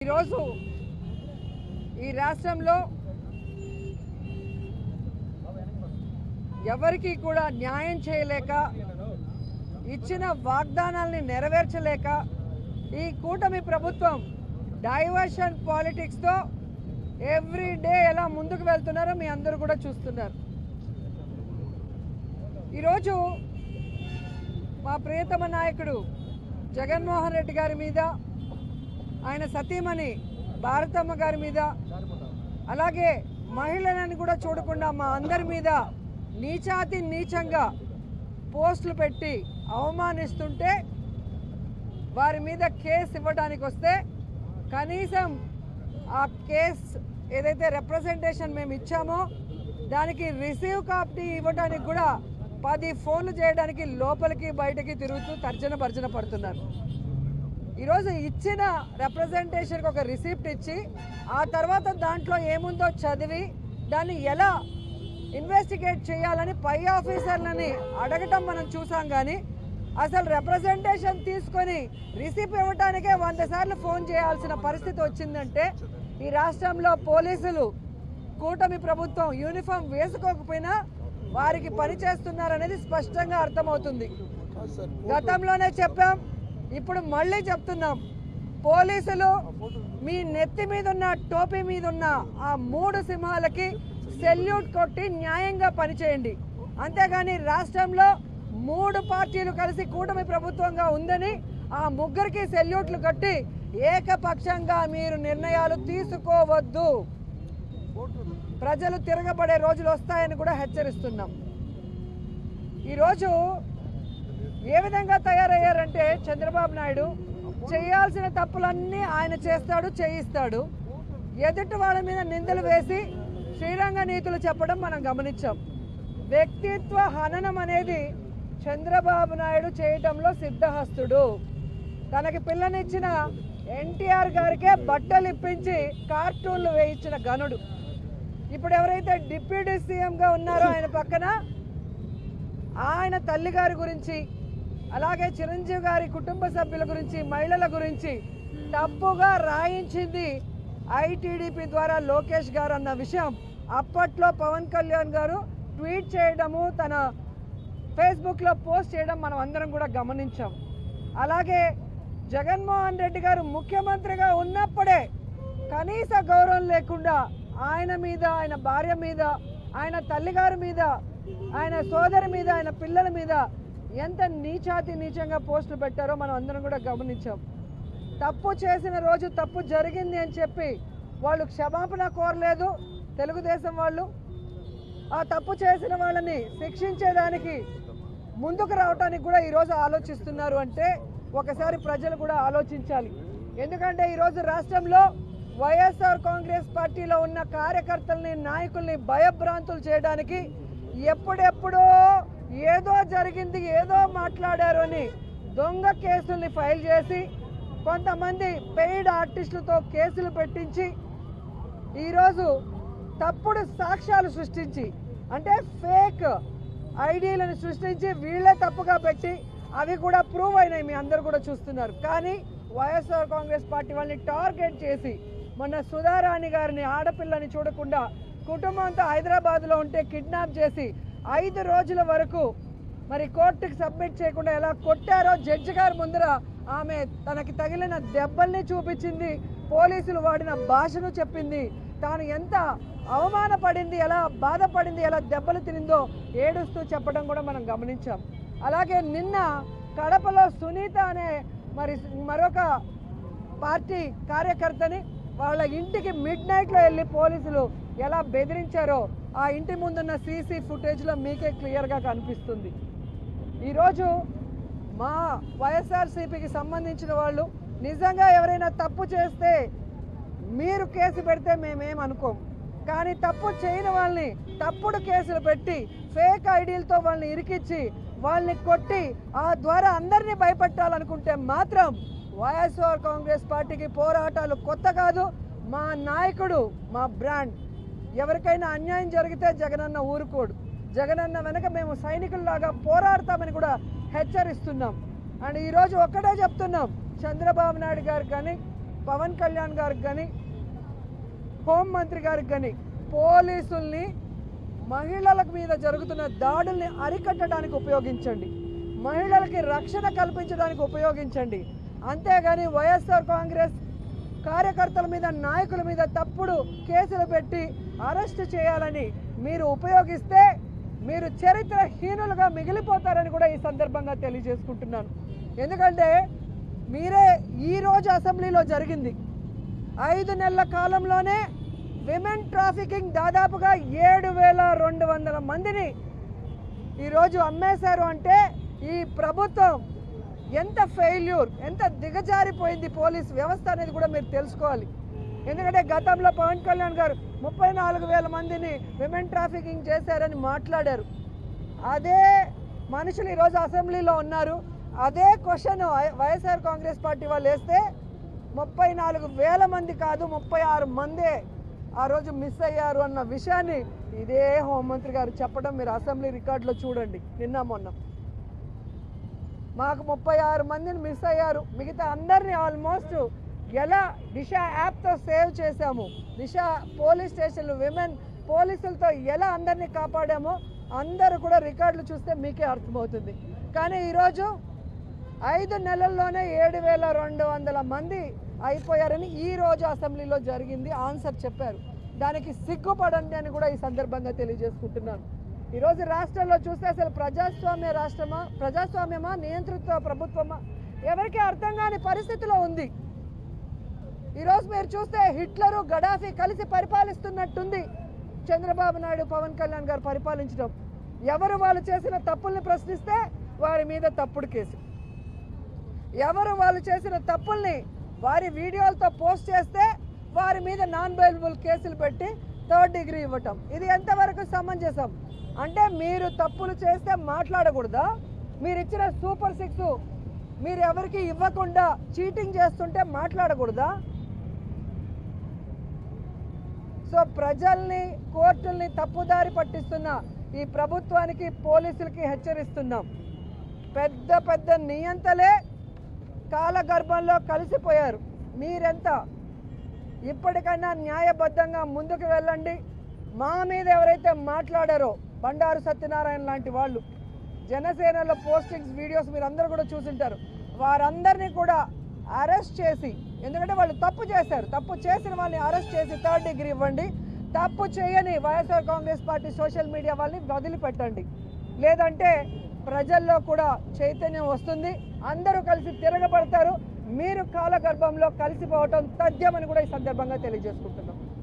ఈరోజు ఈ రాష్ట్రంలో ఎవరికి కూడా న్యాయం చేయలేక ఇచ్చిన వాగ్దానాల్ని నెరవేర్చలేక ఈ కూటమి ప్రభుత్వం డైవర్షన్ పాలిటిక్స్తో ఎవ్రీ డే ఎలా ముందుకు వెళ్తున్నారో మీ అందరూ కూడా చూస్తున్నారు. ఈరోజు మా ప్రియతమ నాయకుడు జగన్మోహన్ రెడ్డి గారి మీద, ఆయన సతీమణి భారతమ్మ గారి మీద, అలాగే మహిళలను కూడా చూడకుండా మా అందరి మీద నీచాతి నీచంగా పోస్టులు పెట్టి అవమానిస్తుంటే వారి మీద కేసు ఇవ్వడానికి వస్తే కనీసం ఆ కేసు ఏదైతే రిప్రజెంటేషన్ మేము ఇచ్చామో దానికి రిసీవ్ కాపీ ఇవ్వడానికి కూడా 10 ఫోన్లు చేయడానికి లోపలికి బయటకి తిరుగుతూ తర్జన భర్జన పడుతున్నారు. ఈరోజు ఇచ్చిన రిప్రజెంటేషన్కి ఒక రిసిప్ట్ ఇచ్చి ఆ తర్వాత దాంట్లో ఏముందో చదివి దాన్ని ఎలా ఇన్వెస్టిగేట్ చేయాలని పై ఆఫీసర్లని అడగటం మనం చూసాం. కానీ అసలు రిప్రజెంటేషన్ తీసుకొని రిసిప్ట్ ఇవ్వడానికే 100 సార్లు ఫోన్ చేయాల్సిన పరిస్థితి వచ్చిందంటే ఈ రాష్ట్రంలో పోలీసులు కూటమి ప్రభుత్వం యూనిఫామ్ వేసుకోకపోయినా వారికి పని చేస్తున్నారనేది స్పష్టంగా అర్థమవుతుంది. గతంలోనే చెప్పాం, ఇప్పుడు మళ్ళీ చెప్తున్నాం, పోలీసులు మీ నెత్తి మీద ఉన్న టోపీ మీద ఉన్న ఆ 3 సింహాలకి సెల్యూట్ కొట్టి న్యాయంగా పనిచేయండి. అంతేగాని రాష్ట్రంలో 3 పార్టీలు కలిసి కూటమి ప్రభుత్వంగా ఉందని ఆ 3కి సెల్యూట్లు కట్టి ఏకపక్షంగా మీరు నిర్ణయాలు తీసుకోవద్దు. ప్రజలు తిరగబడే రోజులు వస్తాయని కూడా హెచ్చరిస్తున్నాం. ఈరోజు ఏ విధంగా తయారయ్యారంటే చంద్రబాబు నాయుడు చేయాల్సిన తప్పులన్నీ ఆయన చేస్తాడు, చేయిస్తాడు. ఎదుటి వాళ్ళ మీద నిందలు వేసి శ్రీరంగ నీతులు చెప్పడం మనం గమనించాం. వ్యక్తిత్వ హననం అనేది చంద్రబాబు నాయుడు చేయటంలో సిద్ధహస్తుడు. తనకి పిల్లనిచ్చిన ఎన్టీఆర్ గారికే బట్టలు ఇప్పించి కార్టూన్లు వేయించిన గనుడు. ఇప్పుడు ఎవరైతే డిప్యూటీ సీఎంగా ఉన్నారో ఆయన పక్కన ఆయన తల్లి గారి గురించి, అలాగే చిరంజీవి గారి కుటుంబ సభ్యుల గురించి, మహిళల గురించి తప్పుగా రాయించింది ఐటీడీపీ ద్వారా లోకేష్ గారు అన్న విషయం అప్పట్లో పవన్ కళ్యాణ్ గారు ట్వీట్ చేయడము, తన ఫేస్బుక్లో పోస్ట్ చేయడం మనం అందరం కూడా గమనించాం. అలాగే జగన్మోహన్ రెడ్డి గారు ముఖ్యమంత్రిగా ఉన్నప్పుడే కనీస గౌరవం లేకుండా ఆయన మీద, ఆయన భార్య మీద, ఆయన తల్లిగారి మీద, ఆయన సోదరి మీద, ఆయన పిల్లల మీద ఎంత నీచాతి నీచంగా పోస్టులు పెట్టారో మనం అందరం కూడా గమనించాం. తప్పు చేసిన రోజు తప్పు జరిగింది అని చెప్పి వాళ్ళు క్షమాపణ కోరలేదు తెలుగుదేశం వాళ్ళు. ఆ తప్పు చేసిన వాళ్ళని శిక్షించేదానికి ముందుకు రావడానికి కూడా ఈరోజు ఆలోచిస్తున్నారు అంటే ఒకసారి ప్రజలు కూడా ఆలోచించాలి. ఎందుకంటే ఈరోజు రాష్ట్రంలో వైఎస్ఆర్ కాంగ్రెస్ పార్టీలో ఉన్న కార్యకర్తల్ని, నాయకుల్ని భయభ్రాంతులు చేయడానికి ఎప్పుడెప్పుడో ఏదో జరిగింది, ఏదో మాట్లాడారు అని దొంగ కేసుల్ని ఫైల్ చేసి కొంతమంది పెయిడ్ ఆర్టిస్టులతో కేసులు పెట్టించి ఈరోజు తప్పుడు సాక్ష్యాలు సృష్టించి, అంటే ఫేక్ ఐడీలను సృష్టించి వీళ్ళే తప్పుగా పెట్టి అవి కూడా ప్రూవ్ అయినాయి, మీ అందరు కూడా చూస్తున్నారు. కానీ వైఎస్ఆర్ కాంగ్రెస్ పార్టీ వాళ్ళని టార్గెట్ చేసి మొన్న సుధారాణి గారిని, ఆడపిల్లని చూడకుండా కుటుంబంతో హైదరాబాద్లో ఉంటే కిడ్నాప్ చేసి 5 రోజుల వరకు మరి కోర్టుకి సబ్మిట్ చేయకుండా ఎలా కొట్టారో జడ్జి గారి ముందర ఆమె తనకి తగిలిన దెబ్బల్ని చూపించింది, పోలీసులు వాడిన భాషను చెప్పింది, తాను ఎంత అవమానపడింది, ఎలా బాధపడింది, ఎలా దెబ్బలు తినిందో ఏడుస్తూ చెప్పడం కూడా మనం గమనించాం. అలాగే నిన్న కడపలో సునీత అనే మరొక పార్టీ కార్యకర్తని వాళ్ళ ఇంటికి మిడ్నైట్లో వెళ్ళి పోలీసులు ఎలా బెదిరించారో ఆ ఇంటి ముందున్న సీసీ ఫుటేజ్లో మీకే క్లియర్గా కనిపిస్తుంది. ఈరోజు మా వైఎస్ఆర్సీపీకి సంబంధించిన వాళ్ళు నిజంగా ఎవరైనా తప్పు చేస్తే మీరు కేసు పెడితే మేమేమనుకోం. కానీ తప్పు చేయని వాళ్ళని తప్పుడు కేసులు పెట్టి ఫేక్ ఐడీలతో వాళ్ళని ఇరికిచ్చి వాళ్ళని కొట్టి ఆ ద్వారా అందరినీ భయపెట్టాలనుకుంటే మాత్రం వైఎస్ఆర్ కాంగ్రెస్ పార్టీకి పోరాటాలు కొత్త కాదు. మా నాయకుడు, మా బ్రాండ్. ఎవరికైనా అన్యాయం జరిగితే జగనన్న ఊరుకోడు. జగనన్న వెనక మేము సైనికుల్లాగా పోరాడతామని కూడా హెచ్చరిస్తున్నాం. అండ్ ఈరోజు ఒక్కటే చెప్తున్నాం, చంద్రబాబు నాయుడు గారు కానీ పవన్ కళ్యాణ్ గారికి కానీ హోంమంత్రి గారికి కానీ పోలీసుల్ని మహిళల మీద జరుగుతున్న దాడుల్ని అరికట్టడానికి ఉపయోగించండి, మహిళలకి రక్షణ కల్పించడానికి ఉపయోగించండి. అంతేగాని వైఎస్ఆర్ కాంగ్రెస్ కార్యకర్తల మీద నాయకుల మీద తప్పుడు కేసులు పెట్టి అరెస్టు చేయాలని మీరు ఉపయోగిస్తే మీరు చరిత్రహీనులుగా మిగిలిపోతారని కూడా ఈ సందర్భంగా తెలియజేసుకుంటున్నాను. ఎందుకంటే మీరే ఈరోజు అసెంబ్లీలో జరిగింది 5 నెలల కాలంలోనే విమెన్ ట్రాఫికింగ్ దాదాపుగా 7,200 మందిని ఈరోజు అమ్మేశారు. అంటే ఈ ప్రభుత్వం ఎంత ఫెయిల్యూర్, ఎంత దిగజారిపోయింది పోలీస్ వ్యవస్థ అనేది కూడా మీరు తెలుసుకోవాలి. ఎందుకంటే గతంలో పవన్ కళ్యాణ్ గారు 34,000 మందిని విమెన్ ట్రాఫికింగ్ చేశారని మాట్లాడారు. అదే మనుషులు ఈరోజు అసెంబ్లీలో ఉన్నారు. అదే క్వశ్చన్ వైఎస్ఆర్ కాంగ్రెస్ పార్టీ వాళ్ళు వేస్తే 34,000 మంది కాదు 36 మందే ఆ రోజు మిస్ అయ్యారు అన్న విషయాన్ని ఇదే హోంమంత్రి గారు చెప్పడం మీరు అసెంబ్లీ రికార్డులో చూడండి. నిన్న మొన్న మాకు 36 మందిని మిస్ అయ్యారు, మిగతా అందరినీ ఆల్మోస్ట్ ఎలా దిశ యాప్తో సేవ్ చేశాము, దిశ పోలీస్ స్టేషన్లు విమెన్ పోలీసులతో ఎలా అందరినీ కాపాడామో అందరూ కూడా రికార్డులు చూస్తే మీకే అర్థమవుతుంది. కానీ ఈరోజు 5 నెలల్లోనే 7,200 మంది అయిపోయారని ఈరోజు అసెంబ్లీలో జరిగింది ఆన్సర్ చెప్పారు. దానికి సిగ్గుపడండి అని కూడా ఈ సందర్భంగా తెలియజేసుకుంటున్నాను. ఈరోజు రాష్ట్రంలో చూస్తే అసలు ప్రజాస్వామ్య రాష్ట్రమా, ప్రజాస్వామ్యమా, నియంత్రిత ప్రభుత్వమా ఎవరికీ అర్థం కాని పరిస్థితిలో ఉంది. ఈరోజు మీరు చూస్తే హిట్లరు గడాఫీ కలిసి పరిపాలిస్తున్నట్టుంది చంద్రబాబు నాయుడు పవన్ కళ్యాణ్ గారు పరిపాలించడం. ఎవరు వాళ్ళు చేసిన తప్పుల్ని ప్రశ్నిస్తే వారి మీద తప్పుడు కేసు, ఎవరు వాళ్ళు చేసిన తప్పుల్ని వారి వీడియోలతో పోస్ట్ చేస్తే వారి మీద నాన్ బెయిలబుల్ కేసులు పెట్టి 3rd డిగ్రీ ఇవ్వటం. ఇది ఎంతవరకు సమంజసం? అంటే మీరు తప్పులు చేస్తే మాట్లాడకూడదా? మీరు ఇచ్చిన సూపర్ 6 మీరు ఎవరికి ఇవ్వకుండా చీటింగ్ చేస్తుంటే మాట్లాడకూడదా? సో ప్రజల్ని కోర్టుల్ని తప్పుదారి పట్టిస్తున్న ఈ ప్రభుత్వానికి పోలీసులకి హెచ్చరిస్తున్నాం. పెద్ద పెద్ద నియంతలే కాలగర్భంలో కలిసిపోయారు. మీరెంత ఇప్పటికైనా న్యాయబద్ధంగా ముందుకు వెళ్ళండి. మా మీద ఎవరైతే మాట్లాడారో బండారు సత్యనారాయణ లాంటి వాళ్ళు, జనసేనలో పోస్టింగ్స్ వీడియోస్ మీరు అందరూ కూడా చూసింటారు, వారందరినీ కూడా అరెస్ట్ చేసి, ఎందుకంటే వాళ్ళు తప్పు చేశారు, తప్పు చేసిన వాళ్ళని అరెస్ట్ చేసి 3rd డిగ్రీ ఇవ్వండి. తప్పు చేయని YSR Congress party social media వాళ్ళని వదిలిపెట్టండి. లేదంటే ప్రజల్లో కూడా చైతన్యం వస్తుంది, అందరూ కలిసి తిరగబడతారు. మీరు కాలగర్భంలో కలిసిపోవటం తథ్యమని కూడా ఈ సందర్భంగా తెలియజేసుకుంటున్నాం.